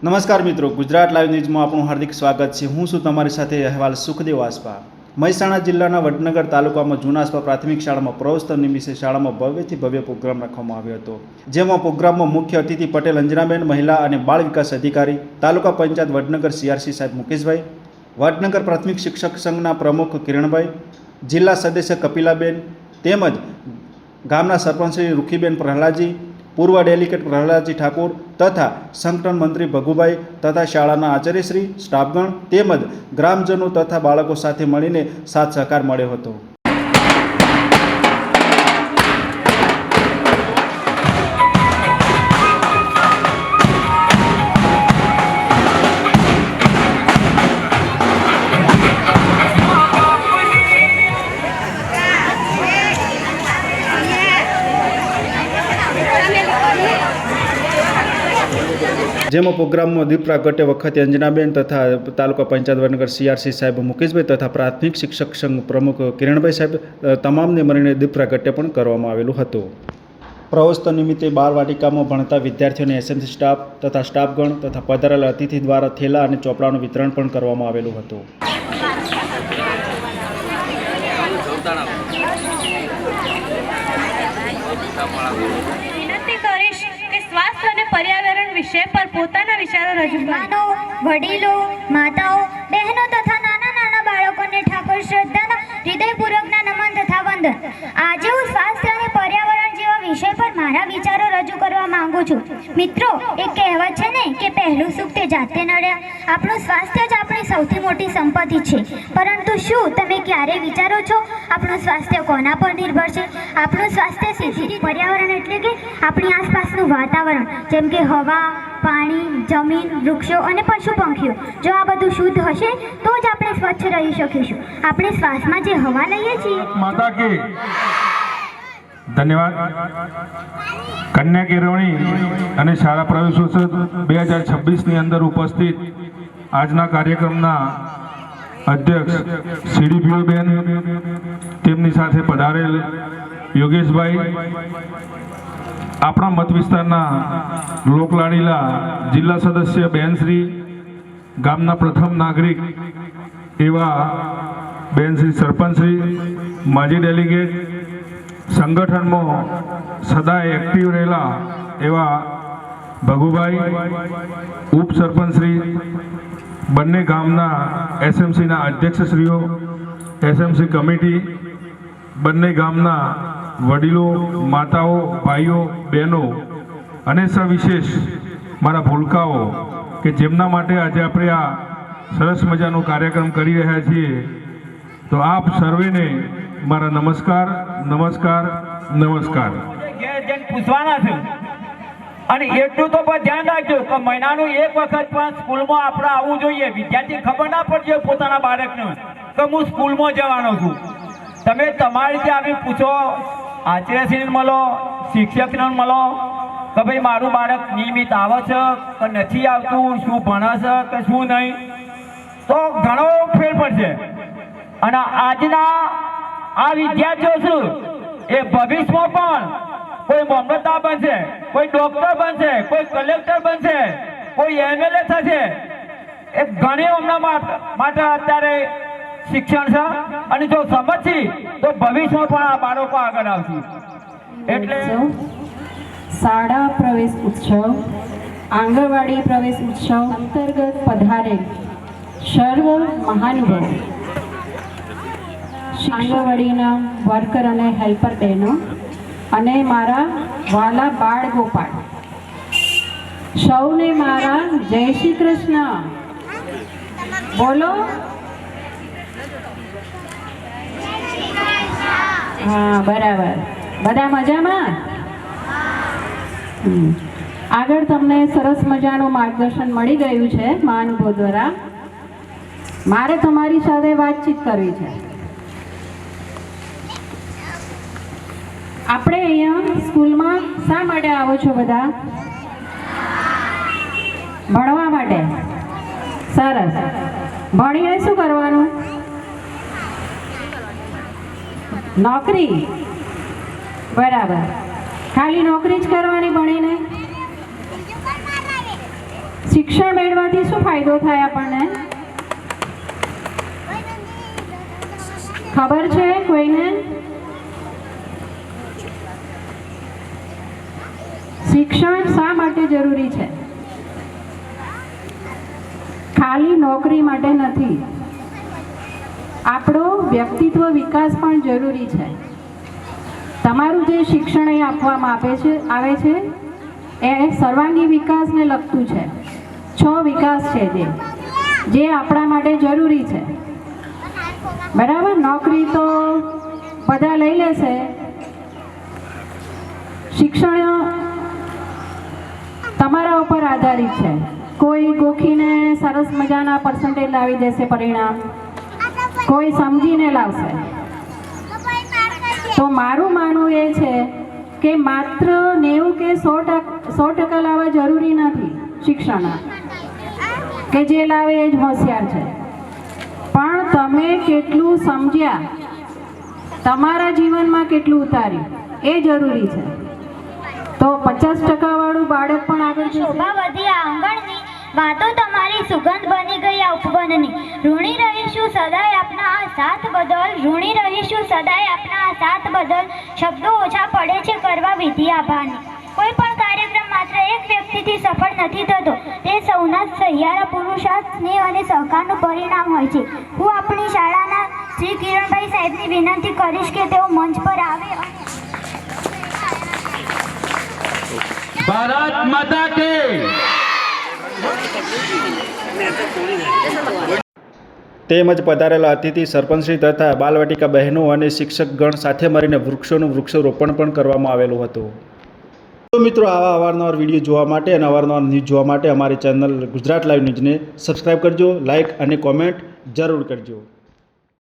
નમસ્કાર મિત્રો, ગુજરાત લાઈવ ન્યૂઝમાં આપણું હાર્દિક સ્વાગત છે। હું છું તમારી સાથે અહેવાલ સુખદેવ આસ્પા। મહેસાણા જિલ્લાના વડનગર તાલુકામાં જૂના આસ્પા પ્રાથમિક શાળામાં પ્રવેશ નિમિત્તે શાળામાં ભવ્યથી ભવ્ય પ્રોગ્રામ રાખવામાં આવ્યો હતો, જેમાં પ્રોગ્રામમાં મુખ્ય અતિથિ પટેલ અંજનાબેન, મહિલા અને બાળ વિકાસ અધિકારી, તાલુકા પંચાયત વડનગર CRC સાહેબ મુકેશભાઈ, વડનગર પ્રાથમિક શિક્ષક સંઘના પ્રમુખ કિરણભાઈ, જિલ્લા સદસ્ય કપિલાબેન તેમજ ગામના સરપંચ શ્રી રૂખીબેન પ્રહલાદજી, પૂર્વ ડેલિગેટ પ્રહલાદજી ઠાકોર તથા સંગઠન મંત્રી ભગુભાઈ તથા શાળાના આચાર્યશ્રી, સ્ટાફગણ તેમજ ગ્રામજનો તથા બાળકો સાથે મળીને સાથ સહકાર મળ્યો હતો। જેમાં પ્રોગ્રામમાં દીપ પ્રાગટ્ય વખતે અંજનાબેન તથા તાલુકા પંચાયત વડનગર CRC સાહેબ મુકેશભાઈ તથા પ્રાથમિક શિક્ષક સંઘ પ્રમુખ કિરણભાઈ સાહેબ તમામને મળીને દીપ પ્રાગટ્ય પણ કરવામાં આવેલું હતું। પ્રવસ્તન નિમિત્તે બાળવાટિકામાં ભણતા વિદ્યાર્થીઓને SMC સ્ટાફ તથા સ્ટાફગણ તથા પધારેલા અતિથિ દ્વારા થેલા અને ચોપડાનું વિતરણ પણ કરવામાં આવેલું હતું। સ્વાસ્થ્ય અને પર્યાવરણ વિષય પર પોતાના વિચારો રજૂ કરો। વડીલો, માતાઓ, બહેનો તથા નાના નાના બાળકોને ઠાકોર શ્રદ્ધાના હૃદયપૂર્વકના નમન તથા વંદન। આજે હું સ્વાસ્થ્ય અને પર્યાવરણ જેવા વિષય પર મારા વિચારો રજૂ કરવા માંગુ છું। મિત્રો, એક કહેવત છે ને કે પહેલું સુખ તે જાતે નડ્યા। આપણું સ્વાસ્થ્ય જ આપણી સૌથી મોટી સંપત્તિ છે, પરંતુ શું તમે ક્યારે વિચારો છો આપણું સ્વાસ્થ્ય કોના પર નિર્ભર છે? આપણું સ્વાસ્થ્ય સીધી પર્યાવરણ એટલે કે આપણી આસપાસનું વાતાવરણ, જેમ કે હવા, પાણી, જમીન, વૃક્ષો અને પશુ પંખીઓ। જો આ બધું શુદ્ધ હશે તો જ આપણે સ્વચ્છ રહી શકીશું। આપણે શ્વાસમાં જે હવા લઈએ છીએ। માતા કી ધન્યવાદ। કન્યા કેળવણી અને શાળા પ્રવેશોત્સવ 2026ની અંદર ઉપસ્થિત આજના કાર્યક્રમના અધ્યક્ષ CDPO બેન, તેમની સાથે પધારેલ યોગેશભાઈ, આપણા મત વિસ્તારના લોકલાડીલા જિલ્લા સદસ્ય બેનશ્રી, ગામના પ્રથમ નાગરિક એવા બેનશ્રી સરપંચશ્રી, માજી ડેલિગેટ, સંગઠનમાં સદાય એક્ટિવ રહેલા એવા ભગુભાઈ, ઉપસરપંચશ્રી, બંને ગામના SMCના અધ્યક્ષશ્રીઓ, SMC કમિટી, બંને ગામના વડીલો, માતાઓ, ભાઈઓ, બહેનો અને સવિશેષ મારા ભૂલકાઓ કે જેમના માટે આજે આપણે આ સરસ મજાનો કાર્યક્રમ કરી રહ્યા છીએ, તો આપ સર્વેને મારા નમસ્કાર નમસ્કાર નમસ્કાર। પૂછવાના છે અને એટલું તો પણ ધ્યાન રાખજો કે મહિનાનું એક વખત પણ સ્કૂલમાં આપણે આવવું જોઈએ। વિદ્યાર્થી ખબર ના પડશે પોતાના બાળકને કે હું સ્કૂલમાં જવાનો છું। તમે તમારી રીતે આવી પૂછો, આચાર્યશ્રીને મળો, શિક્ષકને મળો કે ભાઈ મારું બાળક નિયમિત આવે છે કે નથી આવતું, શું ભણે છે કે શું નહીં, તો ઘણો ફેર પડશે। અને આજના આ વિદ્યાર્થીઓ શું એ ભવિષ્યમાં પણ કોઈ મામલતદાર બનશે, કોઈ ડોક્ટર બનશે, કોઈ કલેક્ટર બનશે, કોઈ MLA થશે। એ ઘણી હમણાં માટે અત્યારે શિક્ષણ છે અને જો સમજશી તો ભવિષ્યમાં પણ આ બાળકો આગળ આવશે। એટલે શાળા પ્રવેશ ઉત્સવ, આંગણવાડી પ્રવેશ ઉત્સવ અંતર્ગત પધારેલ સર્વ મહાનુભાવો, આંગણવાડીના વર્કર અને હેલ્પર બહેનો અને મારા વાલા બાળ ગોપાળ, સૌને મારા જય શ્રી કૃષ્ણ બોલો। હા, બરાબર, બધા મજામાં? આગળ તમને સરસ મજાનું માર્ગદર્શન મળી ગયું છે મહાનુભાવ દ્વારા। મારે તમારી સાથે વાતચીત કરવી છે। આપણે અહીંયા સ્કૂલમાં શા માટે આવો છો બધા? ભણવા માટે। સરસ। ભણીને શું કરવાનું? નોકરી। બરાબર, ખાલી નોકરી જ કરવાની ભણીને? શિક્ષણ મેળવવાથી શું ફાયદો થાય આપણને ખબર છે કોઈને? શિક્ષણ શા માટે જરૂરી છે? ખાલી નોકરી માટે નથી, આપણો વ્યક્તિત્વ વિકાસ પણ જરૂરી છે. તમારું જે શિક્ષણ અહીં આપવામાં આવે છે એ સર્વાંગી વિકાસને લગતું છે. 6 વિકાસ છે જે આપણા માટે જરૂરી છે. બરાબર, નોકરી તો બધા લઈ લેશે, શિક્ષણ તમારા ઉપર આધારિત છે. કોઈ ગોખીને સરસ મજાના પર્સન્ટેજ લાવી દેશે પરિણામ, કોઈ સમજીને લાવશે. તો મારું માનવું એ છે કે માત્ર 90 કે 100% લાવવા જરૂરી નથી શિક્ષણના, કે જે લાવે એ જ હોશિયાર છે. પણ તમે કેટલું સમજ્યા, તમારા જીવનમાં કેટલું ઉતાર્યું એ જરૂરી છે. તો 50% વાળું બાળક પણ આગળ જશે. શોભા વધી આંગણની, વાતો તમારી સુગંધ બની ગઈ આ ઉપવનની. ઋણી રહીશું સદાય આપના આ સાથ બદલ, ઋણી રહીશું સદાય આપના આ સાથ બદલ. શબ્દો ઓછા પડે છે કરવા વિધિ આભારની. કોઈ પણ કાર્યક્રમ માત્ર એક વ્યક્તિથી સફળ નથી થતો, તે સૌના સહિયારા પુરુષાર્થ, સ્નેહ અને સહકારનું પરિણામ હોય છે. હું આપણી શાળાના શ્રી કિરણભાઈ સાહેબની વિનંતી કરીશ કે તેઓ મંચ પર આવે. ભારત માતા કે તેમજ પધારેલા અતિથિ સરપંચશ્રી તથા બાલવાટિકા બહેનો અને શિક્ષકગણ સાથે મળીને વૃક્ષોરોપણ પણ કરવામાં આવેલું હતું. તો મિત્રો, આવા અવારનવાર વિડીયો જોવા માટે અને અવારનવાર ન્યૂઝ જોવા માટે અમારી ચેનલ ગુજરાત લાઈવ ન્યૂઝને સબસ્ક્રાઈબ કરજો, લાઇક અને કોમેન્ટ જરૂર કરજો.